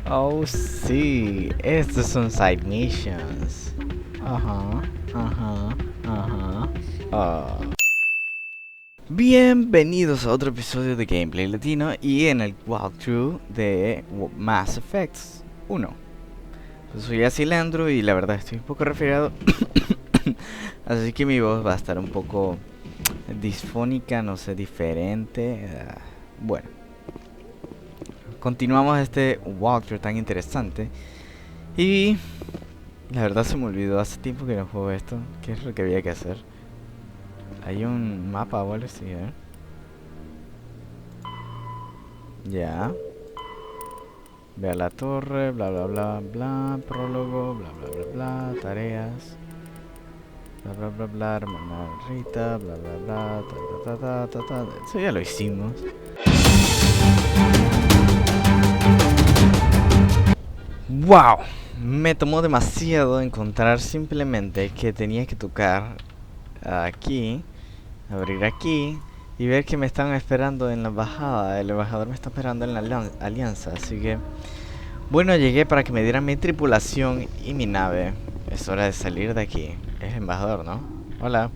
Oh, sí, estos son side missions. Ajá, ajá, ajá. Ah. Bienvenidos a otro episodio de Gameplay Latino y en el walkthrough de Mass Effect 1. Pues soy Asilendro y la verdad estoy un poco resfriado. Así que mi voz va a estar un poco disfónica, no sé, diferente. Bueno. Continuamos este walkthrough tan interesante. Y la verdad se me olvidó hace tiempo que no juego esto. ¿Qué es lo que había que hacer? Hay un mapa o algo así, ¿eh? Ya. Ve a la torre, bla bla bla bla. Prólogo, bla bla bla bla. Tareas. Bla bla bla bla. Hermana Rita, bla bla bla. Ta ta ta ta ta. Eso ya lo hicimos. ¡Wow! Me tomó demasiado encontrar simplemente que tenía que tocar aquí, abrir aquí y ver que me están esperando en la embajada. El embajador me está esperando en la alianza, así que bueno, llegué para que me dieran mi tripulación y mi nave. Es hora de salir de aquí. Es el embajador, ¿no? Hola.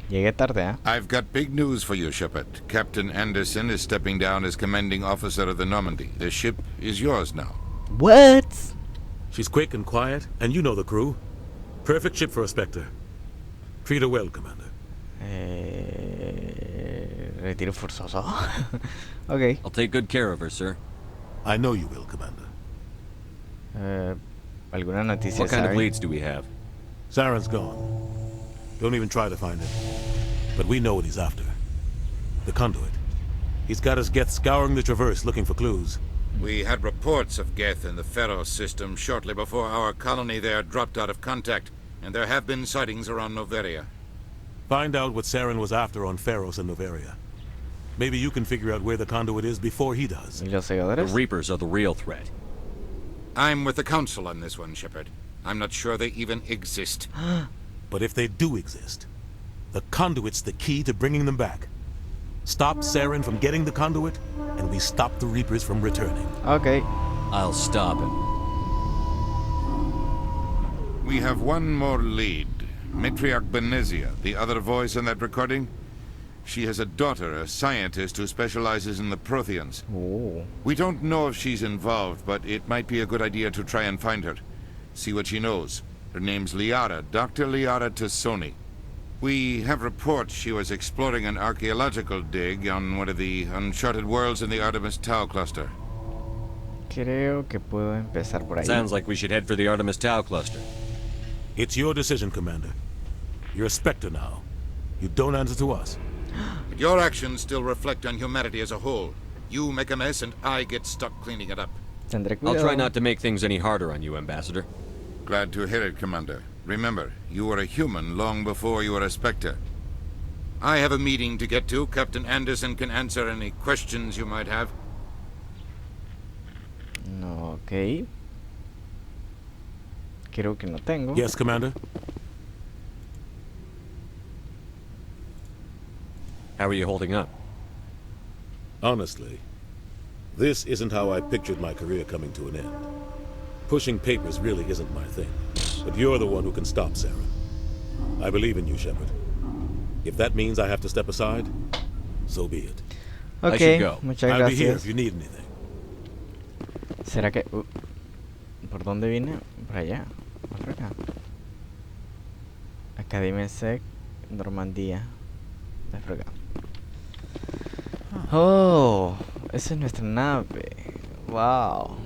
Llegué tarde, ¿eh? I've got big news for you, Shepard. Captain Anderson is stepping down as commanding officer of the Normandy. The ship is yours now. What? She's quick and quiet, and you know the crew. Perfect ship for a Spectre. Treat her well, Commander. Retiro forzoso. Okay. I'll take good care of her, sir. I know you will, Commander. ¿Alguna noticia? What kind of leads do we have? Saren's gone. Don't even try to find him. But we know what he's after. The conduit. He's got his Geth scouring the Traverse looking for clues. We had reports of Geth in the Pharos system shortly before our colony there dropped out of contact, and there have been sightings around Noveria. Find out what Saren was after on Pharos and Noveria. Maybe you can figure out where the conduit is before he does. ¿Y los The segadores? Reapers are the real threat. I'm with the Council on this one, Shepard. I'm not sure they even exist. But if they do exist, the conduit's the key to bringing them back. Stop Saren from getting the conduit, and we stop the Reapers from returning. Okay. I'll stop him. We have one more lead. Matriarch Benezia, the other voice in that recording. She has a daughter, a scientist who specializes in the Protheans. Oh. We don't know if she's involved, but it might be a good idea to try and find her. See what she knows. Her name's Liara, Dr. Liara Tassoni. We have reports she was exploring an archaeological dig on one of the uncharted worlds in the Artemis Tau cluster. Creo que puedo empezar por ahí. Sounds like we should head for the Artemis Tau cluster. It's your decision, Commander. You're a Spectre now. You don't answer to us. But your actions still reflect on humanity as a whole. You make a mess and I get stuck cleaning it up. Tendré I'll cuidado. try not to make things any harder on you, Ambassador. Glad to hear it, Commander. Remember, you were a human long before you were a Spectre. I have a meeting to get to. Captain Anderson can answer any questions you might have. No, ok. Creo que no tengo. Yes, Commander? How are you holding up? Honestly, this isn't how I pictured my career coming to an end. Pushing papers really isn't my thing. But you're the one who can stop Saren. I believe in you, Shepard. If that means I have to step aside, so be it. Ok, I should go. muchas I'll be here gracias. if you need anything. ¿Será que...? ¿Por dónde vine? Por allá. Por acá. Academia Sec, Normandía. Es por acá. Oh, esa es nuestra nave. Wow.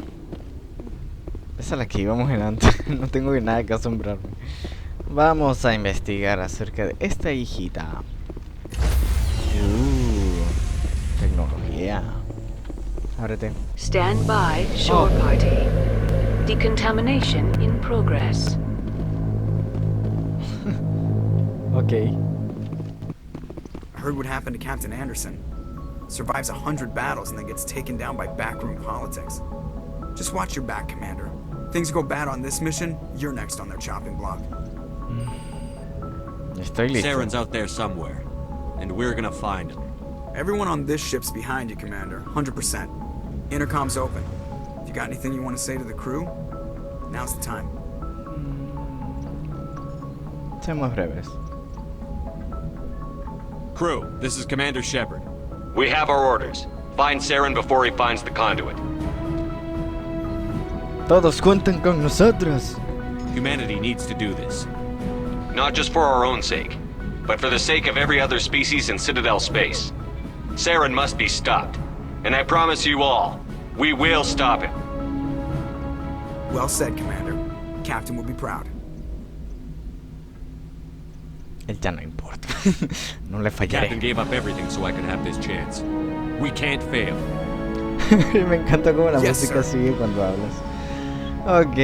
Esa es la que íbamos en antes. No tengo nada que asombrarme. Vamos a investigar acerca de esta hijita. Tecnología. Ábrete. Stand by, shore party. Decontamination in progress. Ok. Heard what happened to Captain Anderson. Survives 100 battles and then gets taken down by backroom politics. Just watch your back, Commander. Things go bad on this mission, you're next on their chopping block. Estoy listo. Saren's out there somewhere, and we're gonna find him. Everyone on this ship's behind you, Commander. 100%. Intercom's open. If you got anything you want to say to the crew, now's the time. Seamos breves. Crew, this is Commander Shepard. We have our orders. Find Saren before he finds the conduit. Todos cuentan con nosotros. Humanity needs to do this. Not just for our own sake, but for the sake of every other species in Citadel space. Saren must be stopped. And I promise you all, we will stop him. Well said, Commander. Captain will be proud. Él ya no importa. No le Captain fallaré. gave up everything so I could have this chance. We can't fail. Me encanta cómo la Yes, música sir. sigue cuando hablas. Ok.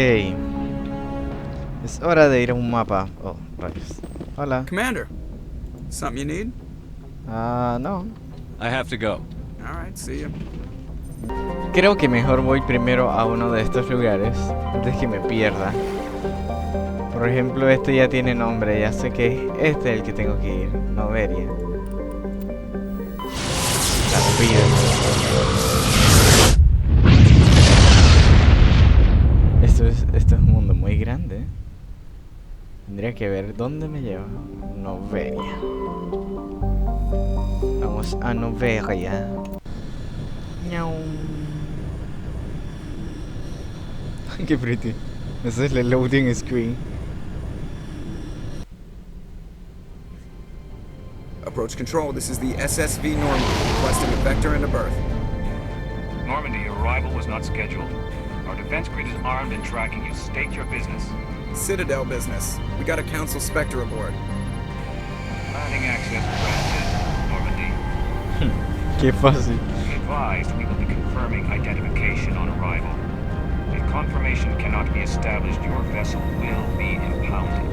Es hora de ir a un mapa. Oh, rayos. Hola. Commander, something you need? No. I have to go. All right, see ya. Creo que mejor voy primero a uno de estos lugares antes que me pierda. Por ejemplo, este ya tiene nombre, ya sé que este es el que tengo que ir. Noveria. Esto es un mundo muy grande. Tendría que ver dónde me lleva. Noveria. Vamos a Noveria. Miau. Qué pretty. Ese es el loading screen. Approach control, this is the SSV Normandy, requesting a vector and a berth. Normandy, your arrival was not scheduled. Our defense grid is armed and tracking you. State your business. Citadel business. We got a Council Spectre aboard. Landing access granted, Normandy. Qué fácil. Be advised, we will be confirming identification on arrival. If confirmation cannot be established, your vessel will be impounded.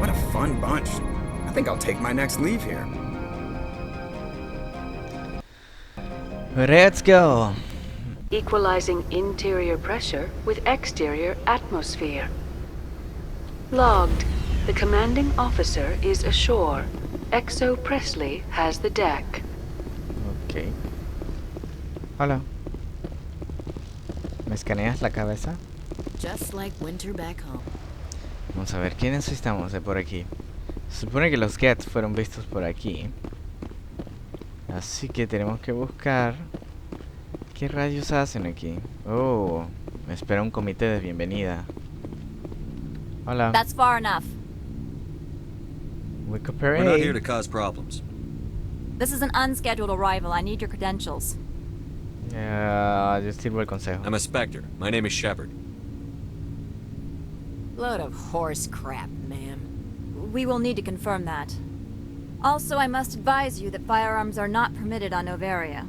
What a fun bunch. I think I'll take my next leave here. Let's go. Equalizing interior pressure with exterior atmosphere. Logged. The commanding officer is ashore. Exo Presley has the deck. Ok. Hola. ¿Me escaneas la cabeza? Just like winter back home. Vamos a ver, ¿qué necesitamos de por aquí? Se supone que los Gets fueron vistos por aquí. Así que tenemos que buscar... ¿Qué rayos hacen aquí? Oh, me espera un comité de bienvenida. Hola. That's far enough. We We're not here to cause problems. This is an unscheduled arrival. I need your credentials. Yo sirvo el consejo. I'm a Spectre. My name is Shepard. Load of horse crap, ma'am. We will need to confirm that. Also, I must advise you that firearms are not permitted on Noveria.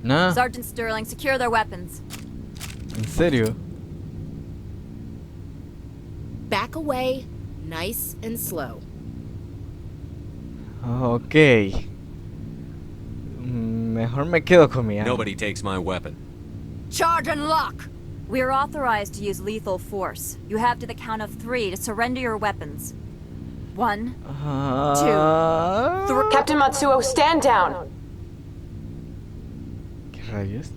No, Sergeant Sterling, secure their weapons. en serio. Back away, nice and slow. Ok. Mejor me quedo con mi arma. Nobody takes my weapon. Charge and lock! We are authorized to use lethal force. You have to the count of 3 to surrender your weapons. 1, 2, 3. Captain Matsuo, stand down! ¿Qué rayos?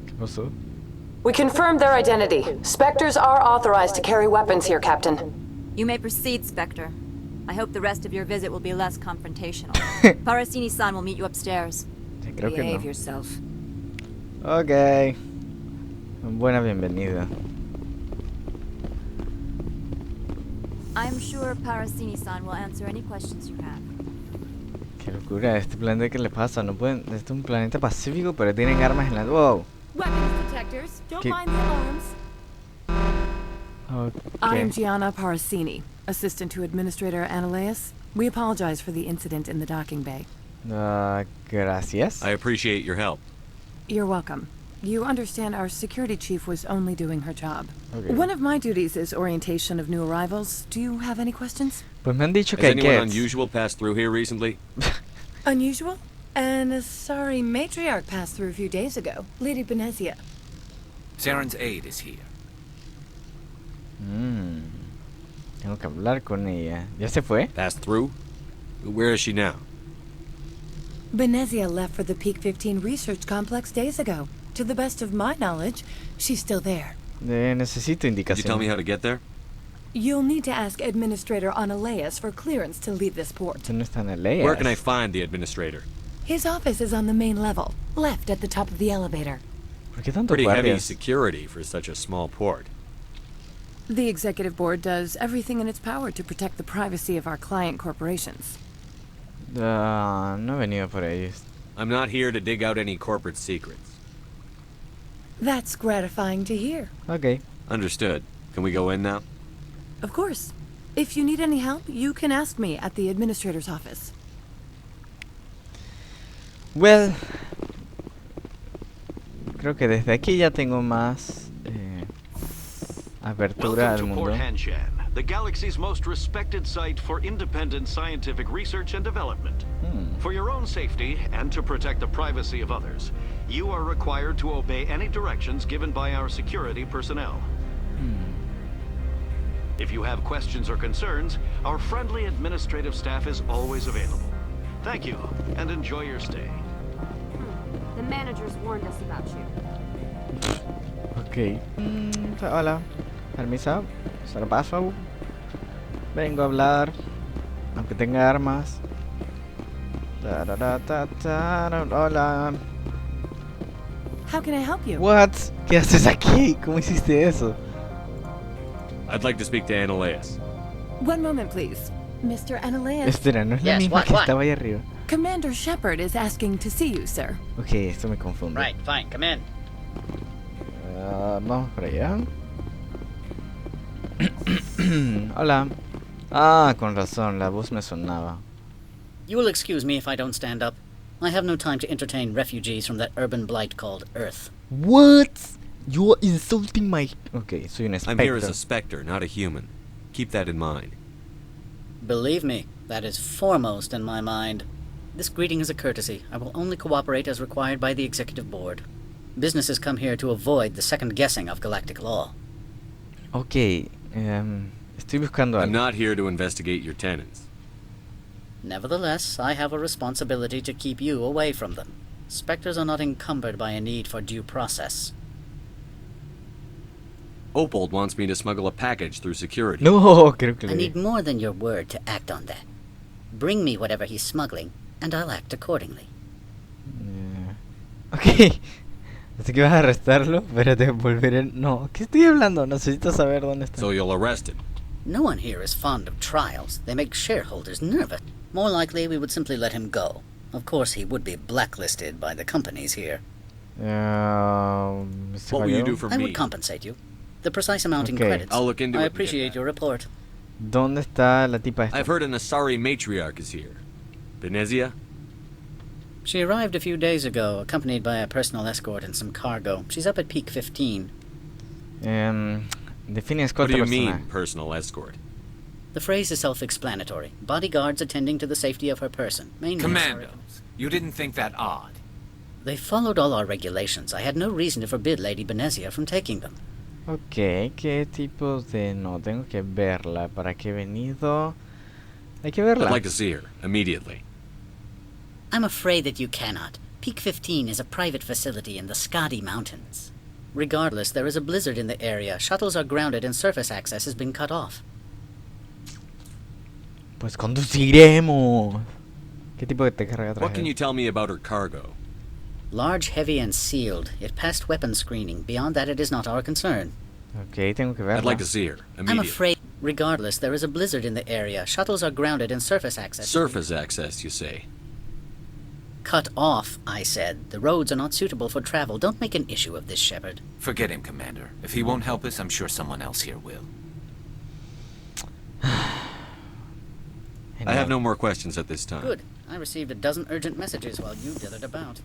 ¿Qué pasó? We confirmed their identity. Spectres are authorized to carry weapons here, Captain. You may proceed, Spectre. I hope the rest of your visit will be less confrontational. Parasini-san will meet you upstairs. Creo que Behave no. yourself. Ok. Buena bienvenida. I'm sure Parasini-san will answer any questions you have. Qué locura, este planeta que le pasa, no pueden, este es un planeta pacífico, pero tienen armas en la... Wow. Weapons detectors, don't Keep- mind the alarms. I am Okay. Gianna Parasini, assistant to Administrator Ananias. We apologize for the incident in the docking bay. Gracias. I appreciate your help. You're welcome. You understand our security chief was only doing her job. Okay. One of my duties is orientation of new arrivals. Do you have any questions? Pues me han dicho Has que hay anyone Gets. unusual passed through here recently? Unusual? And a sorry matriarch passed through a few days ago, Lady Benezia. Saren's aide is here. Tengo que hablar con ella. ¿Ya se fue? Passed through? Where is she now? Benezia left for the Peak 15 research complex days ago. To the best of my knowledge, she's still there. Necesito Could you tell me indicación. how to get there? You'll need to ask Administrator Analeas for clearance to leave this port. Esto no está en el Where can I find the administrator? His office is on the main level, left at the top of the elevator. ¿Por qué tanto Pretty heavy guardias? security for such a small port. The Executive Board does everything in its power to protect the privacy of our client corporations. No he venido por ellos. I'm not here to dig out any corporate secrets. That's gratifying to hear. Ok. Understood. Can we go in now? Of course. If you need any help, you can ask me at the Administrator's office. Well, creo que desde aquí ya tengo más apertura al Welcome to mundo. Port Hanshan, the galaxy's most respected site for independent scientific research and development. For your own safety and to protect the privacy of others, you are required to obey any directions given by our security personnel. If you have questions or concerns, our friendly administrative staff is always available. Thank you, and enjoy your stay. The managers warned us about you. Ok. Hola. Permiso. Se lo paso. Vengo a hablar. Aunque tenga armas. Hola. How can I help you? What? ¿Qué haces aquí? ¿Cómo hiciste eso? I'd like to speak to Analeas. One moment, please. Mr. Analeas. Espera, ¿no es la misma que estaba ahí arriba? Commander Shepard is asking to see you, sir. Ok, esto me confunde. Right, fine, come in. Vamos para allá. Hola. Ah, con razón, la voz me sonaba. You will excuse me if I don't stand up. I have no time to entertain refugees from that urban blight called Earth. What? You're insulting my... Ok, soy un I'm here as espectro. a specter, not a human. Keep that in mind. Believe me, that is foremost in my mind. This greeting is a courtesy. I will only cooperate as required by the Executive Board. Businesses come here to avoid the second guessing of galactic law. Ok, estoy buscando I'm algo. not here to investigate your tenants. Nevertheless, I have a responsibility to keep you away from them. Spectres are not encumbered by a need for due process. Opold wants me to smuggle a package through security. No, creo que I le... need more than your word to act on that. Bring me whatever he's smuggling, and I'll act accordingly. Ok. Así que vas a arrestarlo, pero te volveré... No, ¿qué estoy hablando? Necesito saber dónde está. So you'll arrest him. No one here is fond of trials. They make shareholders nervous. More likely, we would simply let him go. Of course, he would be blacklisted by the companies here. What will you do for I me? would compensate you. The precise amount in Okay. credits. I'll look into I it and get appreciate back. your report. ¿Dónde está la tipa esta? I've heard an Asari matriarch is here. Benezia? She arrived a few days ago, accompanied by a personal escort and some cargo. She's up at peak 15. Define What escolta do you personal. mean, personal escort? The phrase is self-explanatory. Bodyguards attending to the safety of her person. Mainly Commandos, you didn't think that odd? They followed all our regulations. I had no reason to forbid Lady Benezia from taking them. Ok, ¿qué tipo de...? No, tengo que verla. ¿Para qué he venido? Hay que verla. I'd like to see her, immediately. I'm afraid that you cannot. Peak 15 is a private facility in the Skadi Mountains. Regardless, there is a blizzard in the area. Shuttles are grounded and surface access has been cut off. Pues conduciremos. ¿Qué tipo de carga traje? What can you tell me about her cargo? Large, heavy, and sealed. It passed weapons screening. Beyond that, it is not our concern. Ok, tengo que verla. I'd like to see her, I'm immediately. afraid, regardless, there is a blizzard in the area. Shuttles are grounded and surface access. Surface access, you say? Cut off, I said. The roads are not suitable for travel. Don't make an issue of this, Shepard. Forget him, Commander. If he won't help us, I'm sure someone else here will. I have no more questions at this time. Good. I received a dozen urgent messages while you dithered about.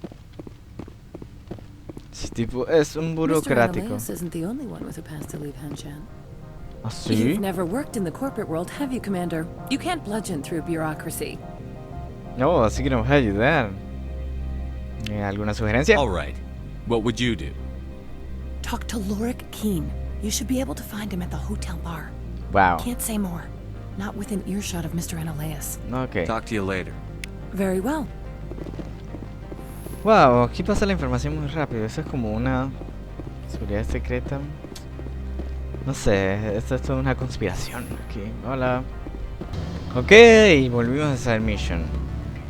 Ese tipo es un Mr. burocrático. Analeas isn't the only one with a pass to leave Hanshan. ¿Ah, sí? You've never worked in the corporate world, have you, Commander? You can't bludgeon through bureaucracy. No, así que nos vas a ayudar. ¿Alguna sugerencia? All right. What would you do? Talk to Lorik Keen. You should be able to find him at the hotel bar. Wow. Can't say more. Not within earshot of Mr. Analeas. Ok. Talk to you later. Very well. Wow, aquí pasa la información muy rápido. Eso es como una seguridad secreta. No sé, esto es toda una conspiración aquí. Hola. Ok, volvimos a hacer mission.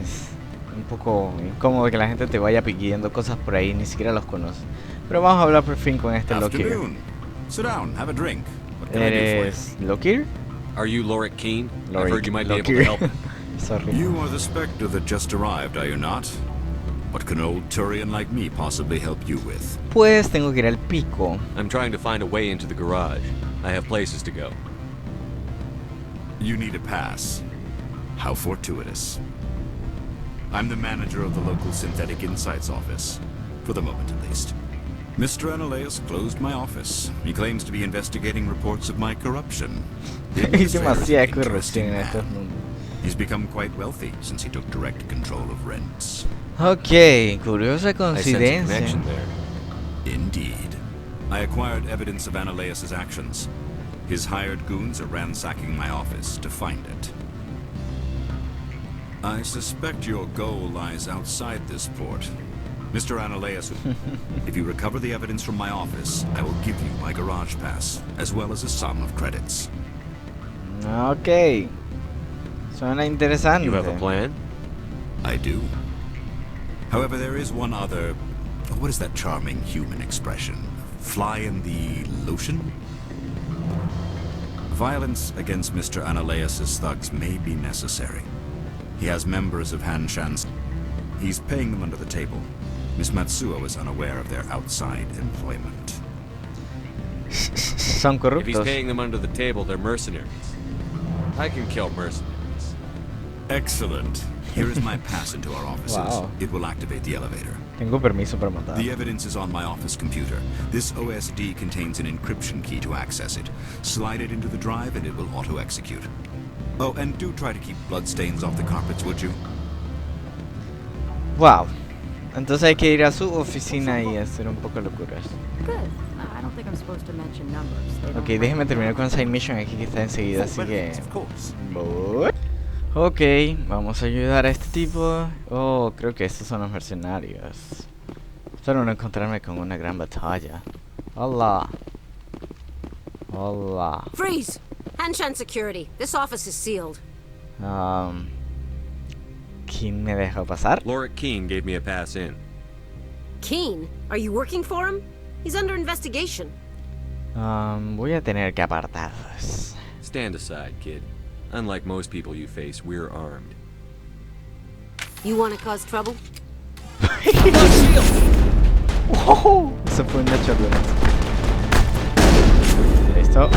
Es un poco incómodo que la gente te vaya pidiendo cosas por ahí, ni siquiera los conoce. Pero vamos a hablar por fin con este Lockyer. Sit down, have a drink. What can I do for ¿Eres Lockyer? Are you Lorik Keen? Lorik, I've heard you might be able Lockyer. to help. Sorry. you? You are the Spectre that just arrived, are you not? What can old Turian like me possibly help you with? Pues tengo que ir al pico. I'm trying to find a way into the garage. I have places to go. You need a pass. How fortuitous. I'm the manager of the local Synthetic Insights office. For the moment, at least. Mr. Analeus closed my office. He claims to be investigating reports of my corruption. Hay demasiada corrupción en estos mundos. He's become quite wealthy since he took direct control of rents. Ok, curiosa coincidencia. I sense a connection there. Indeed. I acquired evidence of Analeus' actions. His hired goons are ransacking my office to find it. I suspect your goal lies outside this port. Mr. Analeus, if you recover the evidence from my office, I will give you my garage pass, as well as a sum of credits. Ok. Suena interesante. You have a plan? I do. However, there is one other... What is that charming human expression? Fly in the lotion? Violence against Mr. Analeus' thugs may be necessary. He has members of Hanshan's. He's paying them under the table. Miss Matsuo is unaware of their outside employment. Son corruptos. If he's paying them under the table, they're mercenaries. I can kill mercenaries. Excellent. Here is my pass into our offices. Wow. It will activate the elevator. Tengo permiso para matar. The evidence is on my office computer. This OSD contains an encryption key to access it. Slide it into the drive and it will auto-execute. Oh, and do try to keep bloodstains off the carpets, would you? Wow. Entonces hay que ir a su oficina y hacer un poco locuras. Good. I don't think I'm supposed to mention numbers. They don't Ok, déjeme terminar con side mission aquí que está enseguida, así que... Ok, vamos a ayudar a este tipo. Oh, creo que estos son los mercenarios. Espero no encontrarme con una gran batalla. Hola. Hola. Freeze! Hanshan security. This office is sealed. ¿Quién me dejó pasar? Lorik Keen gave me a pass in. Keen? Are you working for him? He's under investigation. Voy a tener que apartarlos. Stand aside, kid. Unlike most people you face, we're armed. You want to cause trouble? ¡Oh! Eso fue una chorrera. Listo.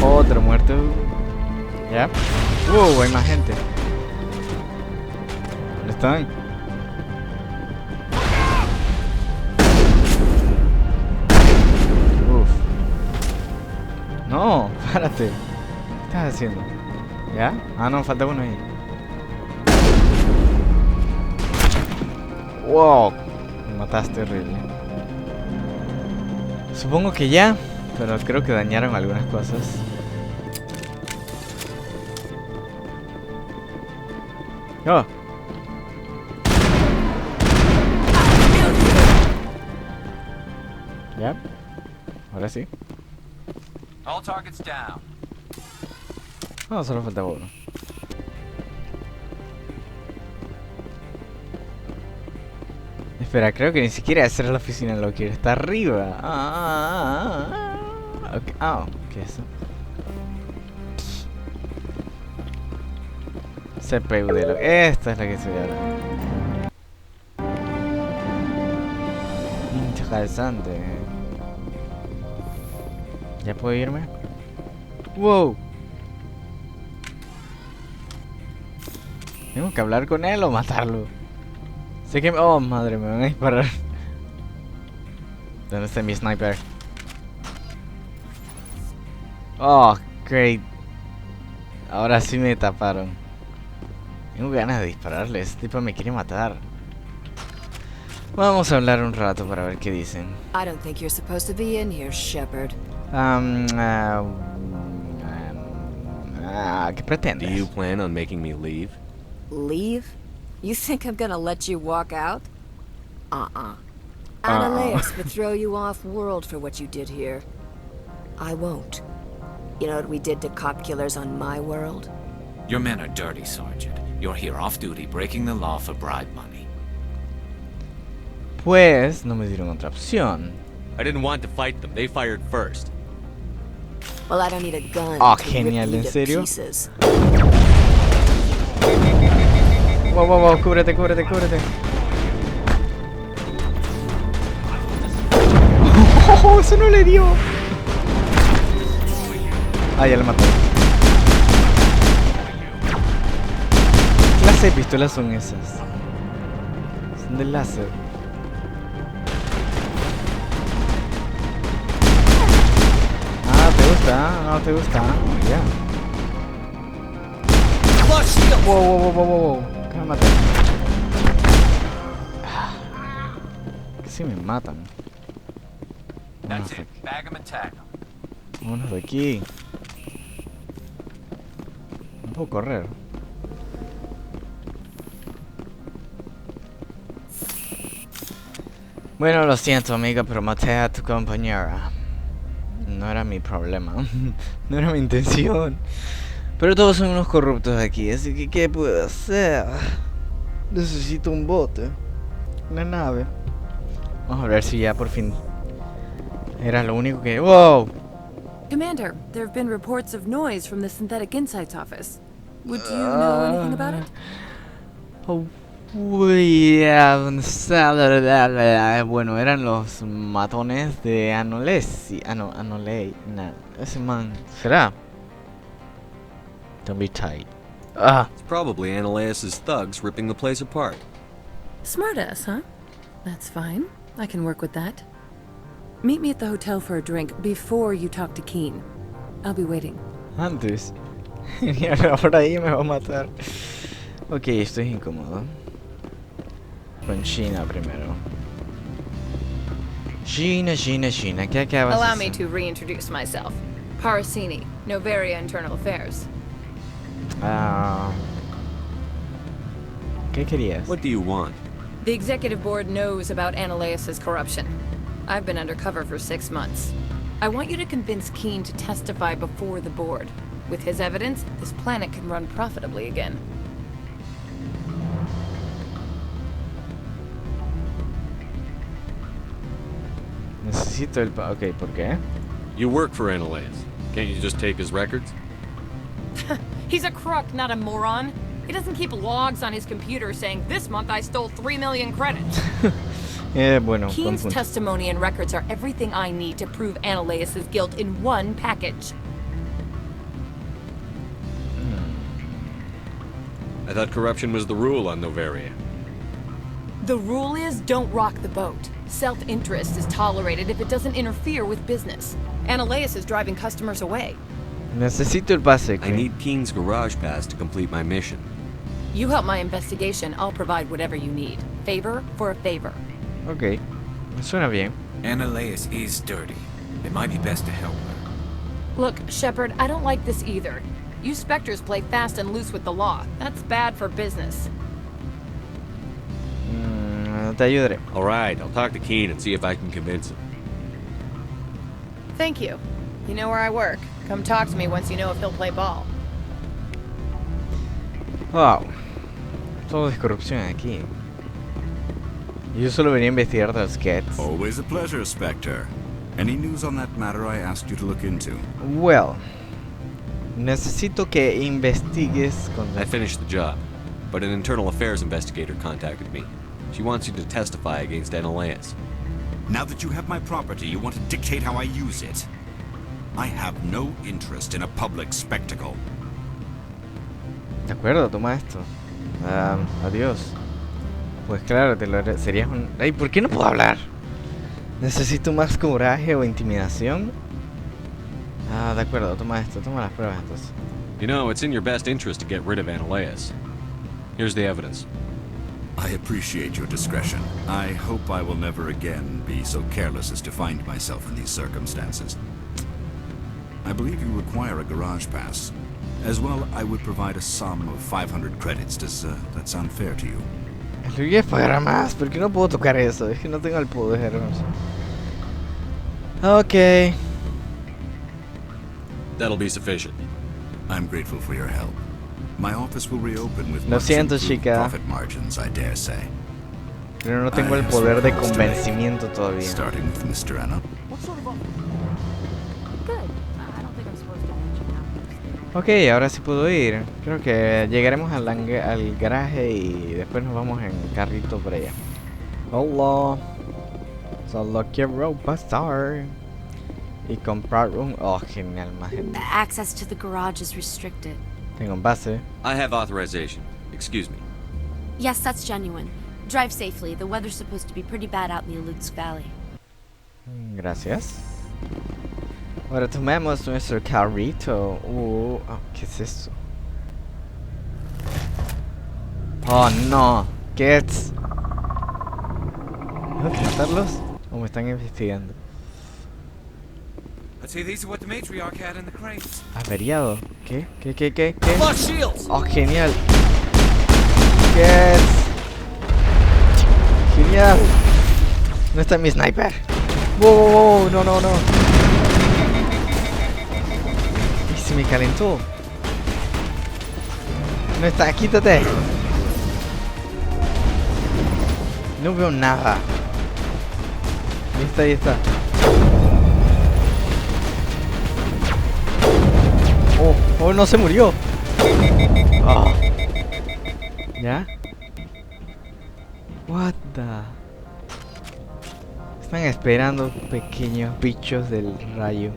Otro muerto. Ya. Hay más gente. ¿Dónde están? Uf. No, párate. ¿Qué estás haciendo? ¿Ya? Ah, no, falta uno ahí. Wow. Me mataste horrible. Supongo que ya, pero creo que dañaron algunas cosas. Oh. Ya. Ahora sí. All targets down. No, solo faltaba uno. Espera, creo que ni siquiera esa era la oficina de Lockyer. Está arriba. Okay. ¿Qué es eso? CPU de Lockyer. Esta es la que estoy hablando. Interesante. ¿Ya puedo irme? ¡Wow! ¿Tengo que hablar con él o matarlo? Sé que... Oh, madre, me van a disparar. ¿Dónde está mi sniper? Oh, great. Ahora sí me taparon. Tengo ganas de dispararle. Este tipo me quiere matar. Vamos a hablar un rato para ver qué dicen. I don't think you're supposed to be in here, Shepard. ¿Qué pretendes? Do you plan on making me leave? Leave? You think I'm gonna let you walk out? Annaleus would throw you off-world for what you did here. I won't. You know what we did to cop killers on my world? Your men are dirty, Sergeant. You're here off-duty, breaking the law for bribe money. Pues no me dieron otra opción. I didn't want to fight them. They fired first. Well, I don't need a gun Oh, to genial, rip you ¿en to serio? pieces. Wow, wow, wow, cúbrete, cúbrete, cúbrete. Oh, eso no le dio. Ah, ya le mató. ¿Qué clase de pistolas son esas? Son de láser. Ah, ¿te gusta? No, ¿te gusta? Ya. Wow, wow, wow, wow, wow. Cálmate. Casi me matan. That's it. Bag 'em and tag 'em. Vámonos de aquí. No puedo correr. Bueno, lo siento, amiga, pero maté a tu compañera. No era mi problema. No era mi intención. Pero todos son unos corruptos aquí, así que ¿qué puedo hacer? Necesito un bote. Una nave. Vamos a ver si ya por fin era lo único que... ¡Wow! Commander, there have been reports of noise from the Synthetic Insights office. Would you know anything about it? Bueno, eran los matones de Anolesi. Anolei. Ese man. ¿Será? Don't be tight. It's probably Annaleus' thugs ripping the place apart. Smartass, huh? That's fine. I can work with that. Meet me at the hotel for a drink before you talk to Keen. I'll be waiting. Antes. Y ahora ahí me va a matar. Ok, esto es incómodo. Con Gina primero. Gina. ¿Qué acabas de Allow hacer? me to reintroduce myself. Parasini, Novaria Internal Affairs. ¿Qué querías? What do you want? The executive board knows about Annaleus' corruption. I've been undercover for 6 months. I want you to convince Keen to testify before the board. With his evidence, this planet can run profitably again. Necesito el... Ok, ¿por qué? You work for Annaleus. Can't you just take his records? He's a crook, not a moron. He doesn't keep logs on his computer saying, this month I stole 3 million credits. Bueno, Keen's testimony and records are everything I need to prove Annaleus' guilt in one package. I thought corruption was the rule on Novaria. The rule is don't rock the boat. Self-interest is tolerated if it doesn't interfere with business. Annaleus is driving customers away. Necesito el pase. I need Keen's garage pass to complete my mission. You help my investigation, I'll provide whatever you need. Favor for a favor. Ok, me suena bien. Annaleus is dirty. It might be best to help her. Look, Shepard, I don't like this either. You Spectres play fast and loose with the law. That's bad for business. Te ayudaré. All right, I'll talk to Keen and see if I can convince him. Thank you. You know where I work. Come talk to me once you know if he'll play ball. Wow. Todo es corrupción aquí. Yo solo venía a investigar los Gets. Always a pleasure, Spectre. Any news on that matter I asked you to look into? Well, necesito que investigues con... I finished the job, but an internal affairs investigator contacted me. She wants you to testify against Annaleus. Now that you have my property, you want to dictate how I use it. I have no interest in a public spectacle. De acuerdo, toma esto. Adiós. Pues claro, te lo haré. Serías un... Ay, ¿por qué no puedo hablar? Necesito más coraje o intimidación. De acuerdo, toma esto, toma las pruebas entonces. You know, it's in your best interest to get rid of Annaleus. Here's the evidence. I appreciate your discretion. I hope I will never again be so careless as to find myself in these circumstances. I believe you require a garage pass. As well, I would provide a sum of 500 credits. Does that sound fair to you? Lo voy a pagar más, porque no puedo tocar eso. Es que no tengo el poder. Ok. That'll be sufficient. I'm grateful for your help. My office will reopen with Lo siento, chica. profit margins, I dare say. Pero no tengo el poder de convencimiento todavía. Starting with Mr. Anna. Ok, ahora sí puedo ir. Creo que llegaremos al garaje y después nos vamos en carrito por allá. Hola. Solo quiero pasar y comprar un... Oh, genial, más gente. Access to the garage is restricted. Tengo un base. I have authorization. Excuse me. Yes, that's genuine. Drive safely. The weather's supposed to be pretty bad out in the Alux Valley. Gracias. Ahora tomemos nuestro carrito. ¿Qué es esto? Oh, no. ¿Qué es? ¿Tengo que matarlos? ¿O me están investigando? I'd say these are what the matriarch had in the crates. Averiado. ¿Qué? ¿Qué? Lost shields. Oh, genial. ¿Qué es? Genial. No está mi sniper. Wow, no. Y se me calentó. No está, quítate. No veo nada. Ahí está. Oh, no se murió. Oh. ¿Ya? What the... Están esperando pequeños bichos del rayo.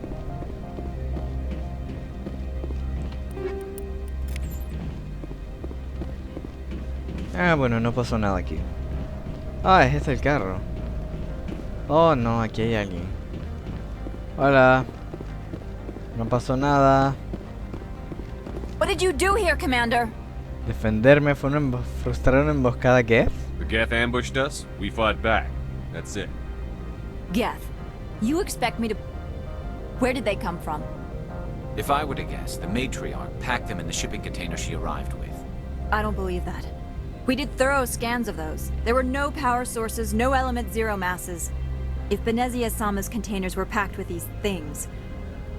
Ah, bueno, no pasó nada aquí. Ah, es el carro. Oh, no, aquí hay alguien. Hola. No pasó nada. What did you do here, Commander? Defenderme fue una frustrar una emboscada, Geth. The Geth ambushed us, we fought back. That's it. Geth, you expect me to... Where did they come from? If I were to guess, the matriarch packed them in the shipping container she arrived with. I don't believe that. We did thorough scans of those. There were no power sources, no element zero masses. If Benezia Sama's containers were packed with these things,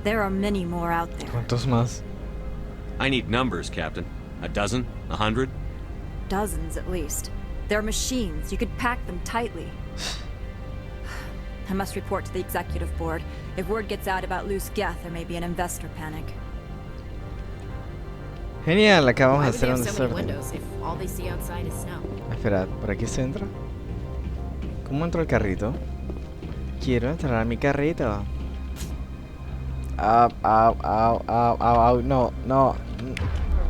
there are many more out there. ¿Cuántos más? I need numbers, Captain. A dozen? 100? Dozens, at least. They're machines. You could pack them tightly. I must report to the executive board. If word gets out about loose Geth, there may be an investor panic. Genial, acabamos de hacer un desorden. Espera, ¿por aquí se entra? ¿Cómo entro al carrito? Quiero entrar a mi carrito. Au, no.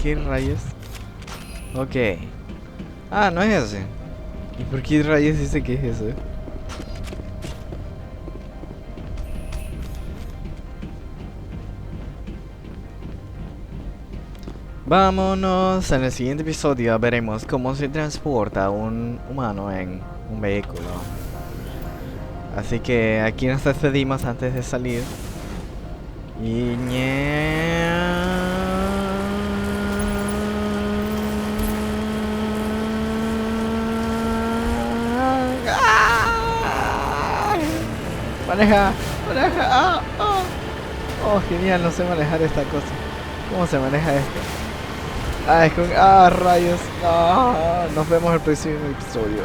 ¿Qué rayos? Ok. Ah, no es ese. ¿Y por qué rayos dice que es ese? Vámonos, en el siguiente episodio veremos cómo se transporta un humano en un vehículo. Así que aquí nos despedimos antes de salir. Y maneja. Oh, genial, no sé manejar esta cosa. ¿Cómo se maneja esto? Es con... rayos. Nos vemos en el próximo episodio.